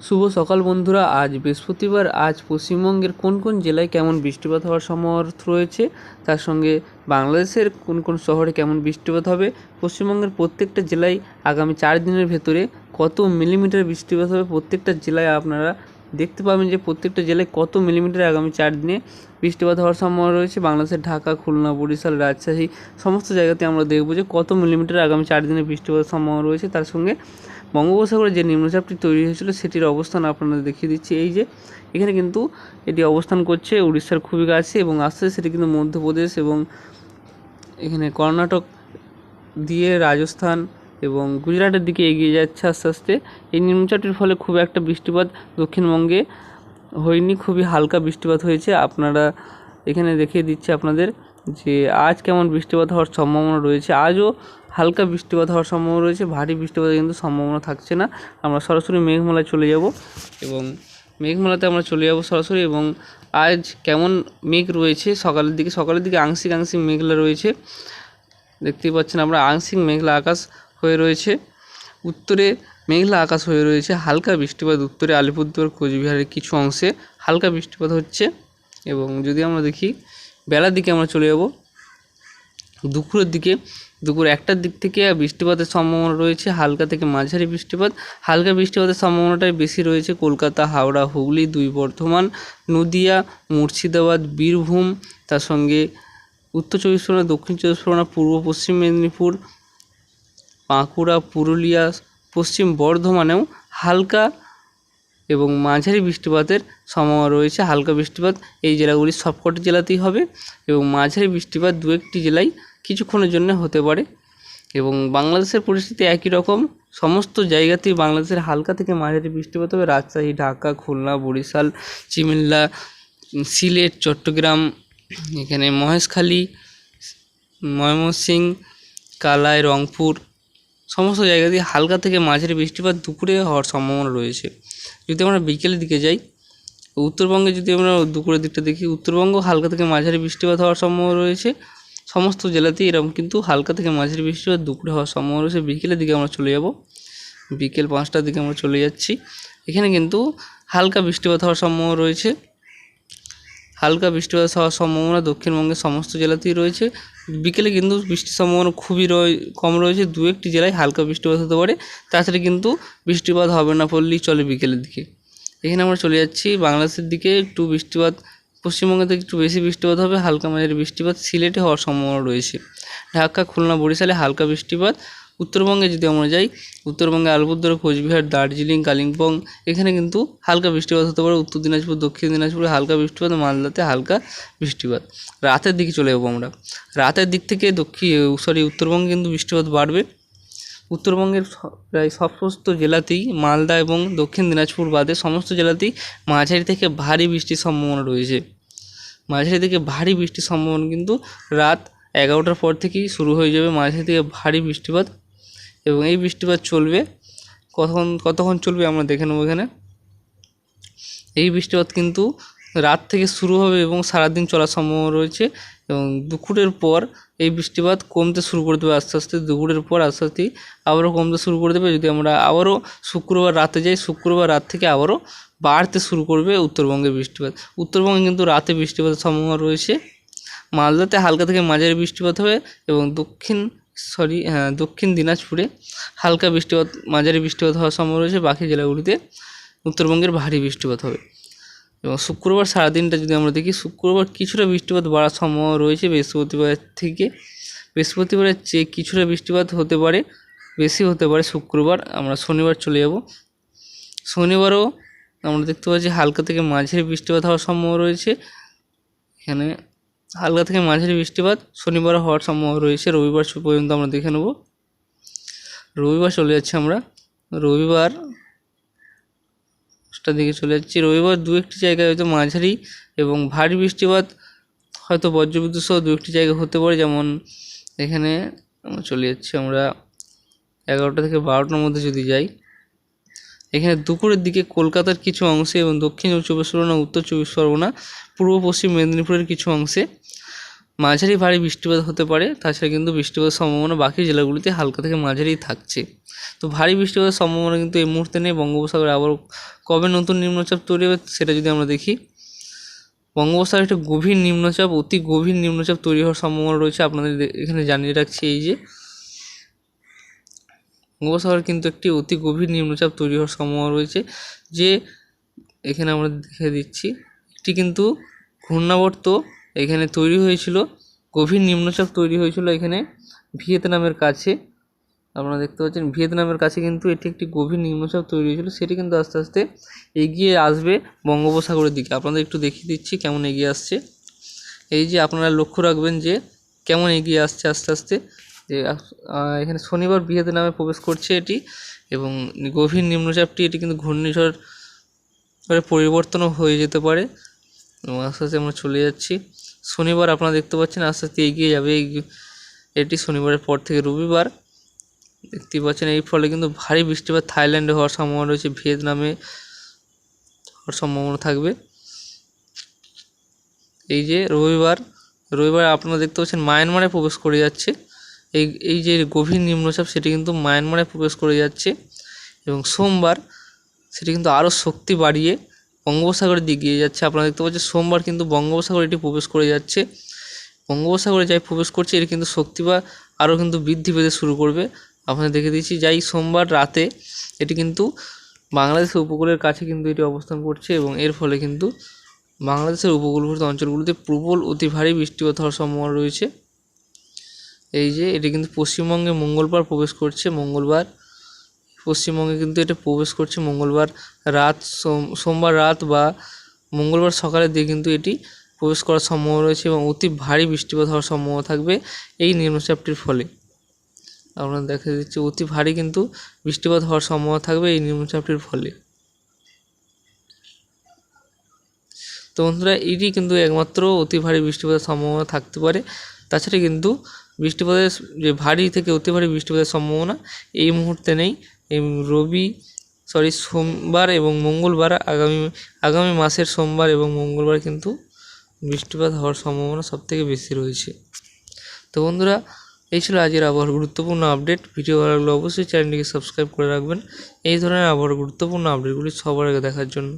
শুভ সকাল বন্ধুরা। আজ বৃহস্পতিবার। আজ পশ্চিমবঙ্গের কোন কোন জেলায় কেমন বৃষ্টিপাত হওয়ার সম্ভাবনা রয়েছে, তার সঙ্গে বাংলাদেশের কোন কোন শহরে কেমন বৃষ্টিপাত হবে, পশ্চিমবঙ্গের প্রত্যেকটা জেলায় আগামী 4 দিনের ভেতরে কত মিলিমিটার বৃষ্টিপাত হবে, প্রত্যেকটা জেলায় আপনারা দেখতে পাবেন যে প্রত্যেকটা জেলায় কত মিলিমিটার আগামী 4 দিনে বৃষ্টিপাত হওয়ার সম্ভাবনা রয়েছে। বাংলাদেশের ঢাকা, খুলনা, বরিশাল, রাজশাহী সমস্ত জায়গাতে আমরা দেখব যে কত মিলিমিটার আগামী 4 দিনে বৃষ্টিপাতের সম্ভাবনা রয়েছে। তার সঙ্গে বঙ্গোপসাগরে যে নিম্নচাপটি তৈরি হয়েছিল সেটির অবস্থান আপনাদের দেখিয়ে দিচ্ছি। এই যে এখানে কিন্তু এটি অবস্থান করছে উড়িষ্যার খুবই কাছে এবং আস্তে আস্তে সেটি কিন্তু মধ্যপ্রদেশ এবং এখানে কর্ণাটক দিয়ে রাজস্থান এবং গুজরাটের দিকে এগিয়ে যাচ্ছে আস্তে আস্তে। এই নিম্নচাপটির ফলে খুব একটা বৃষ্টিপাত দক্ষিণবঙ্গে হয়নি, খুবই হালকা বৃষ্টিপাত হয়েছে। আপনারা এখানে দেখিয়ে দিচ্ছে আপনাদের যে আজ কেমন বৃষ্টিপাত হওয়ার সম্ভাবনা রয়েছে। আজও হালকা বৃষ্টিপাত হওয়ার সম্ভাবনা রয়েছে, ভারী বৃষ্টিপাতের কিন্তু সম্ভাবনা থাকছে না। আমরা সরাসরি মেঘমালায় চলে যাব এবং মেঘমালাতে আমরা চলে যাব সরাসরি। এবং আজ কেমন মেঘ রয়েছে সকালের দিকে আংশিক মেঘলা রয়েছে, দেখতেই পাচ্ছেন আমরা আংশিক মেঘলা আকাশ হয়ে রয়েছে। উত্তরে মেঘলা আকাশ হয়ে রয়েছে, হালকা বৃষ্টিপাত উত্তরে আলিপুরদুয়ার কোচবিহারের কিছু অংশে হালকা বৃষ্টিপাত হচ্ছে। এবং যদি আমরা দেখি বেলার দিকে আমরা চলে যাব দুপুরের দিকে, দুপুর 1টার দিক থেকে বৃষ্টিপাতের সম্ভাবনা রয়েছে, হালকা থেকে মাঝারি বৃষ্টিপাত। হালকা বৃষ্টিপাতের সম্ভাবনাটাই বেশি রয়েছে কলকাতা, হাওড়া, হুগলি, 2 বর্ধমান, নদিয়া, মুর্শিদাবাদ, বীরভূম, তার সঙ্গে উত্তর 24 পরগনা, দক্ষিণ 24 পরগনা, পূর্ব পশ্চিম মেদিনীপুর, বাঁকুড়া, পুরুলিয়া, পশ্চিম বর্ধমানেও হালকা এবং মাঝারি বৃষ্টিপাতের সম্ভাবনা রয়েছে। হালকা বৃষ্টিপাত এই জেলাগুলির সবকটি জেলাতেই হবে এবং মাঝারি বৃষ্টিপাত 2-1টি জেলায় কিছুক্ষণের জন্য হতে পারে। এবং বাংলাদেশের পরিস্থিতি একই রকম, সমস্ত জায়গাতেই বাংলাদেশের হালকা থেকে মাঝারি বৃষ্টিপাত হবে। রাজশাহী, ঢাকা, খুলনা, বরিশাল, চিমিল্লা, সিলেট, চট্টগ্রাম, এখানে মহেশখালী, ময়মনসিংহ, কালাই, রংপুর সমস্ত জায়গাতেই হালকা থেকে মাঝারি বৃষ্টিপাত দুপুরে হওয়ার সম্ভাবনা রয়েছে। যদি আমরা বিকেলের দিকে যাই, উত্তরবঙ্গে যদি আমরা দুপুরের দিকটা দেখি, উত্তরবঙ্গ হালকা থেকে মাঝারি বৃষ্টিপাত হওয়ার সম্ভাবনা রয়েছে। সমস্ত জেলাতেই এরকম কিন্তু হালকা থেকে মাঝারি বৃষ্টিপাত দুপুরে হওয়ার সম্ভাবনা রয়েছে। বিকেলের দিকে আমরা চলে যাব, বিকেল 5টার দিকে আমরা চলে যাচ্ছি, এখানে কিন্তু হালকা বৃষ্টিপাত হওয়ার সম্ভাবনা রয়েছে। হালকা বৃষ্টিপাত হওয়ার সম্ভাবনা দক্ষিণবঙ্গের সমস্ত জেলাতেই রয়েছে। বিকেলে কিন্তু বৃষ্টির সম্ভাবনা খুবই কম রয়েছে, 2-1টি জেলায় হালকা বৃষ্টিপাত হতে পারে, তাছাড়া কিন্তু বৃষ্টিপাত হবে না পড়লেই চলে বিকেলের দিকে। এখানে আমরা চলে যাচ্ছি বাংলাদেশের দিকে, একটু বৃষ্টিপাত পশ্চিমবঙ্গে থেকে একটু বেশি বৃষ্টিপাত হবে, হালকা মাঝারি বৃষ্টিপাত সিলেটে হওয়ার সম্ভাবনা রয়েছে। ঢাকা, খুলনা, বরিশালে হালকা বৃষ্টিপাত। উত্তরবঙ্গে যদি আমরা যাই, উত্তরবঙ্গে আলিপুরদুয়ার, কোচবিহার, দার্জিলিং, কালিম্পং এখানে কিন্তু হালকা বৃষ্টিপাত হতে পারে। উত্তর দিনাজপুর, দক্ষিণ দিনাজপুরে হালকা বৃষ্টিপাত, মালদাতে হালকা বৃষ্টিপাত। রাতের দিকে চলে যাবো আমরা, রাতের দিক থেকে উত্তরবঙ্গে কিন্তু বৃষ্টিপাত বাড়বে। উত্তরবঙ্গের প্রায় সমস্ত জেলাতেই, মালদা এবং দক্ষিণ দিনাজপুর বাদে সমস্ত জেলাতেই মাঝারি থেকে ভারী বৃষ্টির সম্ভাবনা রয়েছে। মাঝারি থেকে ভারী বৃষ্টির সম্ভাবনা কিন্তু রাত 11টার পর থেকেই শুরু হয়ে যাবে মাঝারি থেকে ভারী বৃষ্টিপাত। এবং এই বৃষ্টিপাত চলবে কতক্ষণ চলবে আমরা দেখে নেব এখানে। এই বৃষ্টিপাত কিন্তু রাত থেকে শুরু হবে এবং সারাদিন চলার সম্ভাবনা রয়েছে। এবং দুপুরের পর এই বৃষ্টিপাত কমতে শুরু করে দেবে আস্তে আস্তে, দুপুরের পর আস্তে আস্তেই আবারও কমতে শুরু করে দেবে। যদি আমরা আবারও শুক্রবার রাতে যাই, শুক্রবার রাত থেকে আবারও বাড়তে শুরু করবে উত্তরবঙ্গের বৃষ্টিপাত। উত্তরবঙ্গে কিন্তু রাতে বৃষ্টিপাতের সম্ভাবনা রয়েছে। মালদাতে হালকা থেকে মাঝারি বৃষ্টিপাত হবে এবং দক্ষিণ দিনাজপুরে হালকা বৃষ্টিপাত, মাঝারি বৃষ্টিপাত হওয়ার সম্ভাবনা রয়েছে। বাকি জেলাগুলিতে উত্তরবঙ্গের ভারী বৃষ্টিপাত হবে। এবং শুক্রবার সারাদিনটা যদি আমরা দেখি, শুক্রবার কিছুটা বৃষ্টিপাত বাড়ার সম্ভাবনা রয়েছে বৃহস্পতিবারের থেকে। বৃহস্পতিবারের চেয়ে কিছুটা বৃষ্টিপাত হতে পারে, বেশি হতে পারে শুক্রবার। আমরা শনিবার চলে যাব, শনিবারও আমরা দেখতে পাচ্ছি হালকা থেকে মাঝারি বৃষ্টিপাত হওয়ার সম্ভাবনা রয়েছে। এখানে হালকা থেকে মাঝারি বৃষ্টিপাত শনিবারও হওয়ার সম্ভাবনা রয়েছে। রবিবার পর্যন্ত আমরা দেখে নেব। রবিবার চলে যাচ্ছি আমরা, রবিবার দিকে চলে যাচ্ছি। রবিবার 2-1টি জায়গায় হয়তো মাঝারি এবং ভারী বৃষ্টিপাত, হয়তো বজ্রবিদ্যুৎ সহ 2-1টি জায়গায় হতে পারে। যেমন এখানে চলে যাচ্ছি আমরা 11টা থেকে 12টার মধ্যে যদি যাই, এখানে দুপুরের দিকে কলকাতার কিছু অংশে এবং দক্ষিণ 24 পরগনা, উত্তর 24 পরগনা, পূর্ব পশ্চিম মেদিনীপুরের কিছু অংশে মাঝারি ভারী বৃষ্টিপাত হতে পারে। তাছাড়া কিন্তু বৃষ্টিপাতের সম্ভাবনা বাকি জেলাগুলিতে হালকা থেকে মাঝারি থাকছে। তো ভারী বৃষ্টিপাতের সম্ভাবনা কিন্তু এই মুহূর্তে নেই। বঙ্গোপসাগরে আবার কবে নতুন নিম্নচাপ তৈরি হবে সেটা যদি আমরা দেখি, বঙ্গোপসাগরে একটা গভীর নিম্নচাপ, অতি গভীর নিম্নচাপ তৈরি হওয়ার সম্ভাবনা রয়েছে। আপনাদের এখানে জানিয়ে রাখছি, এই যে বঙ্গোপসাগরে কিন্তু একটি অতি গভীর নিম্নচাপ তৈরি হওয়ার সম্ভাবনা রয়েছে, যে এখানে আমরা দেখে দিচ্ছি একটি কিন্তু ঘূর্ণাবর্ত এখানে তৈরি হয়েছিল, গভীর নিম্নচাপ তৈরি হয়েছিল এখানে ভিয়েতনামের কাছে। আপনারা দেখতে পাচ্ছেন ভিয়েতনামের কাছে কিন্তু এটি একটি গভীর নিম্নচাপ তৈরি হয়েছিল, সেটি কিন্তু আস্তে আস্তে এগিয়ে আসবে বঙ্গোপসাগরের দিকে। আপনাদের একটু দেখিয়ে দিচ্ছি কেমন এগিয়ে আসছে। এই যে আপনারা লক্ষ্য রাখবেন যে কেমন এগিয়ে আসছে আস্তে আস্তে, যে এখানে শনিবার ভিয়েতনামে প্রবেশ করছে এটি, এবং গভীর নিম্নচাপটি এটি কিন্তু ঘূর্ণিঝড় পরিবর্তনও হয়ে যেতে পারে, এবং আস্তে আস্তে আমরা চলে যাচ্ছি। শনিবার আপনারা দেখতে পাচ্ছেন আস্তে আস্তে এগিয়ে যাবে এটি। শনিবারের পর থেকে রবিবার দেখতে পাচ্ছেন, এই ফলে কিন্তু ভারী বৃষ্টিপাত থাইল্যান্ডে হওয়ার সম্ভাবনা রয়েছে, ভিয়েতনামে হওয়ার সম্ভাবনা থাকবে। এই যে রবিবার আপনারা দেখতে পাচ্ছেন মায়ানমারে প্রবেশ করে যাচ্ছে। এই যে গভীর নিম্নচাপ সেটি কিন্তু মায়ানমারে প্রবেশ করে যাচ্ছে, এবং সোমবার সেটি কিন্তু আরও শক্তি বাড়িয়ে বঙ্গোপসাগরের দিকে এগিয়ে যাচ্ছে। আপনারা দেখতে পাচ্ছেন সোমবার কিন্তু বঙ্গোপসাগরে এটি প্রবেশ করে যাচ্ছে। বঙ্গোপসাগরে যাই প্রবেশ করছে এটি কিন্তু শক্তি বা আরও কিন্তু বৃদ্ধি পেতে শুরু করবে। আপনাদের দেখে দিচ্ছি, যাই সোমবার রাতে এটি কিন্তু বাংলাদেশের উপকূলের কাছে কিন্তু এটি অবস্থান করছে, এবং এর ফলে কিন্তু বাংলাদেশের উপকূলবর্তী অঞ্চলগুলিতে প্রবল অতি ভারী বৃষ্টিপাত হওয়ার সম্ভাবনা রয়েছে। এই যে এটি কিন্তু পশ্চিমবঙ্গে মঙ্গলবার প্রবেশ করছে, মঙ্গলবার পশ্চিমবঙ্গে কিন্তু এটা প্রবেশ করছে মঙ্গলবার রাত, সোমবার রাত বা মঙ্গলবার সকালের দিকে কিন্তু এটি প্রবেশ করার সম্ভাবনা রয়েছে, এবং অতি ভারী বৃষ্টিপাত হওয়ার সম্ভাবনা থাকবে এই নিম্নচাপটির ফলে। আপনারা দেখা দিচ্ছে অতি ভারী কিন্তু বৃষ্টিপাত হওয়ার সম্ভাবনা থাকবে এই নিম্নচাপটির ফলে। তো বন্ধুরা, এটি কিন্তু একমাত্র অতি ভারী বৃষ্টিপাতের সম্ভাবনা থাকতে পারে। তাছাড়া কিন্তু বৃষ্টিপাতের যে ভারী থেকে অতি ভারী বৃষ্টিপাতের সম্ভাবনা এই মুহূর্তে নেই। সোমবার এবং মঙ্গলবার, আগামী মাসের সোমবার এবং মঙ্গলবার কিন্তু বৃষ্টিপাত হওয়ার সম্ভাবনা সবথেকে বেশি রয়েছে। তো বন্ধুরা, এই ছিল আজকের আবহাওয়ার গুরুত্বপূর্ণ আপডেট। ভিডিও ভালো লাগলে অবশ্যই চ্যানেলটিকে সাবস্ক্রাইব করে রাখবেন এই ধরনের আবহাওয়ার গুরুত্বপূর্ণ আপডেটগুলি সবার আগে দেখার জন্য।